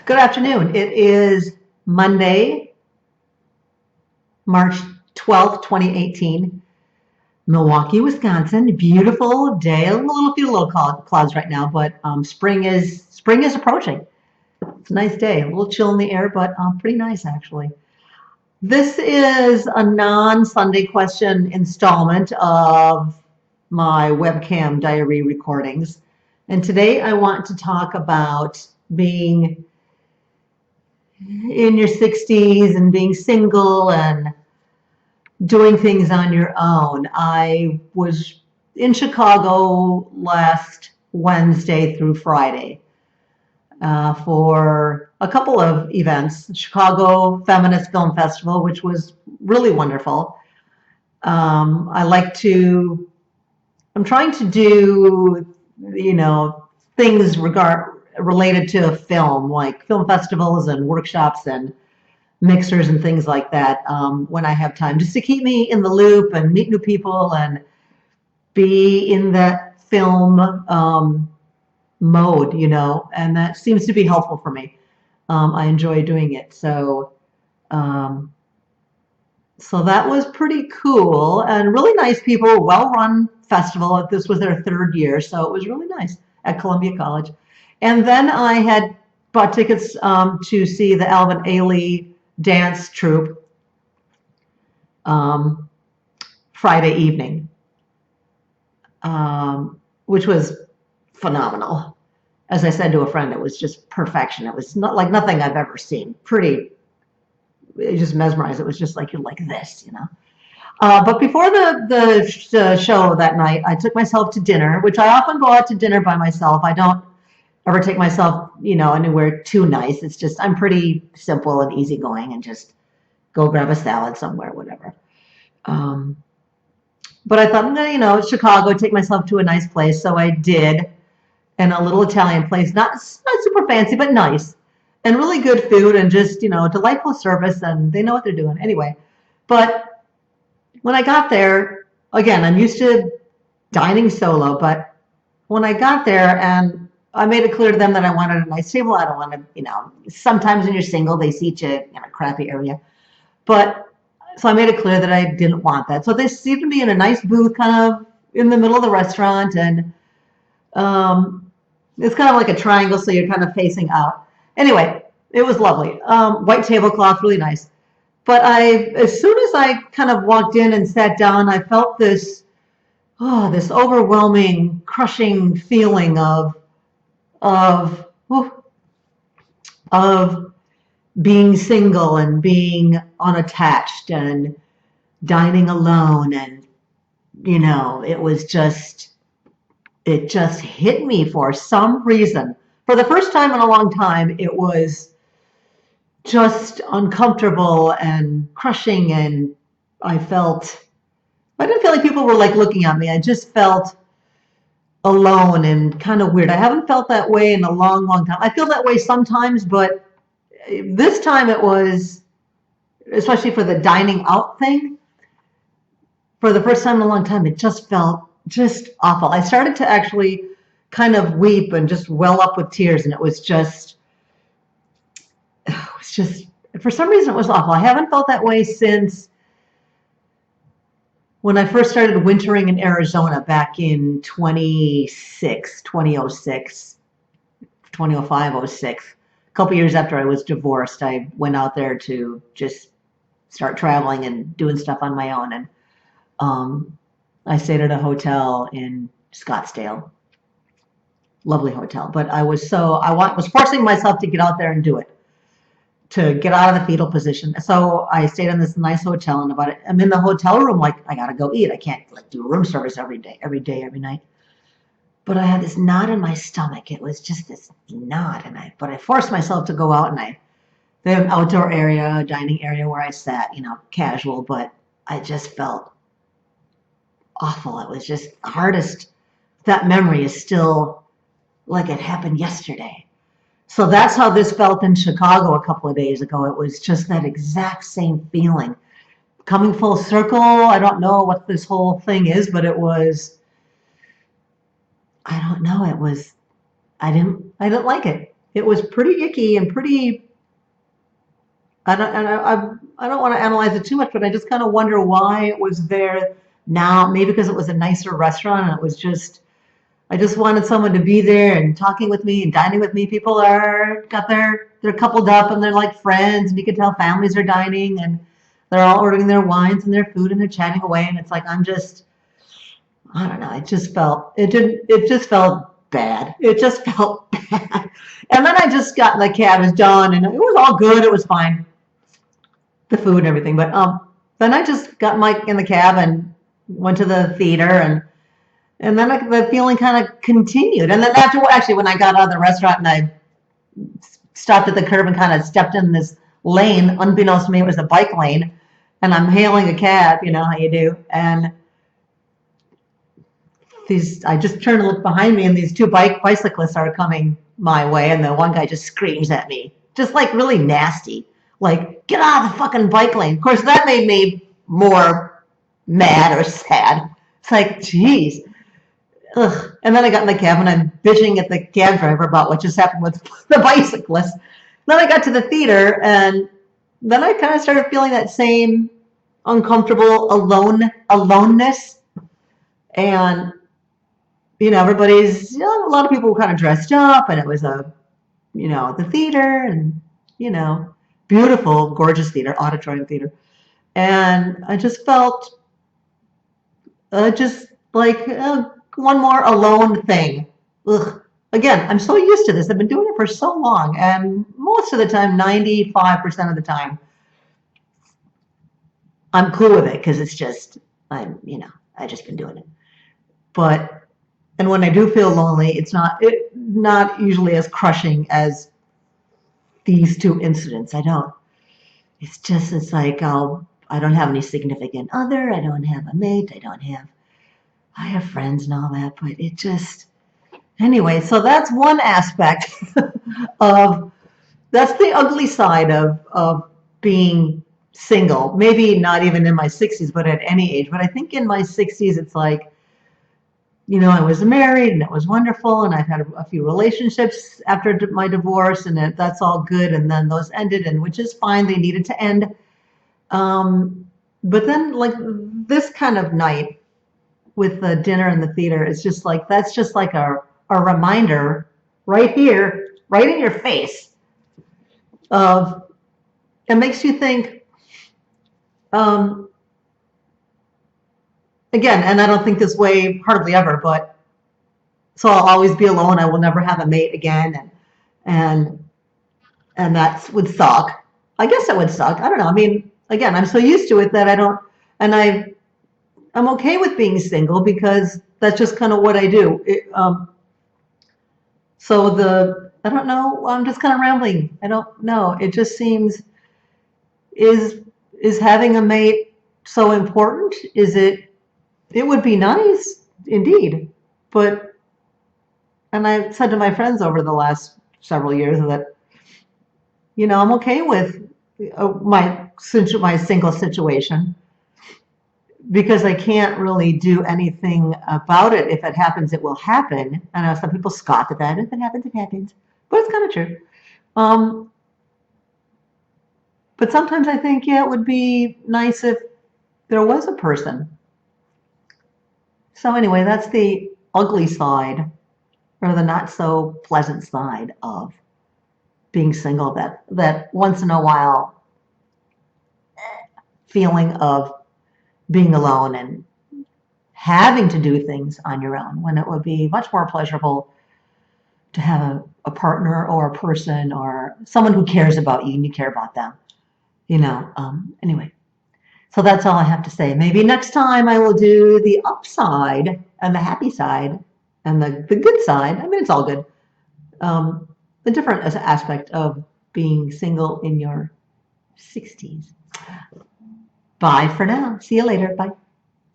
Good afternoon. It is Monday, March 12th, 2018, Milwaukee, Wisconsin. Beautiful day. Few little clouds right now, but spring is approaching. It's a nice day. A little chill in the air, but pretty nice actually. This is a non-Sunday question installment of my webcam diary recordings. And today I want to talk about being in your 60s and being single and doing things on your own. I was in Chicago last Wednesday through Friday for a couple of events. Chicago Feminist Film Festival, which was really wonderful. I like to, I'm trying to do, things related to film, like film festivals and workshops and mixers and things like that when I have time, just to keep me in the loop and meet new people and be in that film mode, and that seems to be helpful for me. I enjoy doing it. Um, so that was pretty cool and really nice people, well-run festival. This was their third year, so it was really nice at Columbia College. And then I had bought tickets to see the Alvin Ailey dance troupe Friday evening, which was phenomenal. As I said to a friend, it was just perfection. It was not like nothing I've ever seen. It just mesmerized. It was just like, you're like this. But before the show that night, I took myself to dinner, which I often go out to dinner by myself. I don't ever take myself, anywhere too nice. It's just, I'm pretty simple and easygoing and just go grab a salad somewhere, whatever. But I thought, I'm gonna, Chicago, take myself to a nice place. So I did, in a little Italian place, not super fancy, but nice, and really good food and just, delightful service, and they know what they're doing. Anyway, but when I got there, again, I'm used to dining solo, but when I got there and I made it clear to them that I wanted a nice table. I don't want to, sometimes when you're single, they seat you in a crappy area. But so I made it clear that I didn't want that. So they seated me in a nice booth kind of in the middle of the restaurant. And it's kind of like a triangle, so you're kind of facing out. Anyway, it was lovely. White tablecloth, really nice. But as soon as I kind of walked in and sat down, I felt this overwhelming, crushing feeling of of being single and being unattached and dining alone, and it just hit me for some reason. For the first time in a long time, it was just uncomfortable and crushing, and I didn't feel like people were like looking at me. I just felt alone and kind of weird. I haven't felt that way in a long, long time. I feel that way sometimes, but this time it was, especially for the dining out thing, for the first time in a long time, it just felt just awful. I started to actually kind of weep and just well up with tears, and it was just, for some reason, it was awful. I haven't felt that way since when I first started wintering in Arizona back in 2006, 2005, 06. A couple years after I was divorced, I went out there to just start traveling and doing stuff on my own. And I stayed at a hotel in Scottsdale. Lovely hotel. But I was forcing myself to get out there and do it, to get out of the fetal position. So I stayed in this nice hotel, and I'm in the hotel room like, I gotta go eat. I can't like do room service every night. But I had this knot in my stomach. It was just this knot, but I forced myself to go out, and they have an outdoor area, dining area where I sat, casual, but I just felt awful. It was just the hardest. That memory is still like it happened yesterday. So that's how this felt in Chicago a couple of days ago. It was just that exact same feeling. Coming full circle, I don't know what this whole thing is, but it was, I don't know, I didn't like it. it was pretty icky and pretty. I don't want to analyze it too much, but I just kind of wonder why it was there now. Maybe because it was a nicer restaurant and it was just I just wanted someone to be there and talking with me and dining with me. People are got they're coupled up and they're like friends, and you can tell families are dining and they're all ordering their wines and their food and they're chatting away. And it's like I'm just I don't know. It just felt bad. It just felt bad. And then I just got in the cab, it was done, and it was all good. It was fine, the food and everything. But then I just got Mike in the cab and went to the theater and then the feeling kind of continued. And then after, actually, when I got out of the restaurant and I stopped at the curb and kind of stepped in this lane, unbeknownst to me, it was a bike lane. And I'm hailing a cab, you know how you do. And I just turned to look behind me, and these two bicyclists are coming my way. And the one guy just screams at me, just like really nasty, like, get out of the fucking bike lane. Of course, that made me more mad or sad. It's like, geez. Ugh. And then I got in the cab and I'm bitching at the cab driver about what just happened with the bicyclist. Then I got to the theater and then I kind of started feeling that same uncomfortable aloneness. And, you know, a lot of people were kind of dressed up and it was the theater and, you know, beautiful, gorgeous theater, auditorium theater. And I just felt just like one more alone thing. Ugh. Again, I'm so used to this. I've been doing it for so long, and most of the time, 95% of the time, I'm cool with it because it's just I just been doing it. But and when I do feel lonely, it's not usually as crushing as these two incidents. I don't. It's like I don't have any significant other. I don't have a mate. I have friends and all that, but it just anyway. So that's one aspect of that's the ugly side of being single. Maybe not even in my 60s, but at any age. But I think in my 60s, it's like I was married and it was wonderful, and I've had a few relationships after my divorce, and that's all good. And then those ended, and which is fine. They needed to end. But then, like this kind of night with the dinner in the theater, it's just like that's just like a reminder right here, right in your face of it makes you think again, and I don't think this way hardly ever, but so I'll always be alone. I will never have a mate again, and and that would suck. I guess it would suck. I don't know. I mean, again, I'm so used to it that I don't, and I'm okay with being single because that's just kind of what I do. So I don't know. I'm just kind of rambling. I don't know. It just seems is is having a mate so important? Is it? It would be nice indeed, but and I've said to my friends over the last several years that I'm okay with my single situation because I can't really do anything about it. If it happens, it will happen. I know some people scoff at that. If it happens, it happens. But it's kind of true. Um, but sometimes I think, yeah, it would be nice if there was a person. So anyway, that's the ugly side or the not so pleasant side of being single. That once in a while feeling of being alone and having to do things on your own when it would be much more pleasurable to have a partner or a person or someone who cares about you and you care about them. Anyway, so that's all I have to say. Maybe next time I will do the upside and the happy side and the good side. I mean, it's all good. The different aspect of being single in your 60s. Bye for now. See you later. Bye.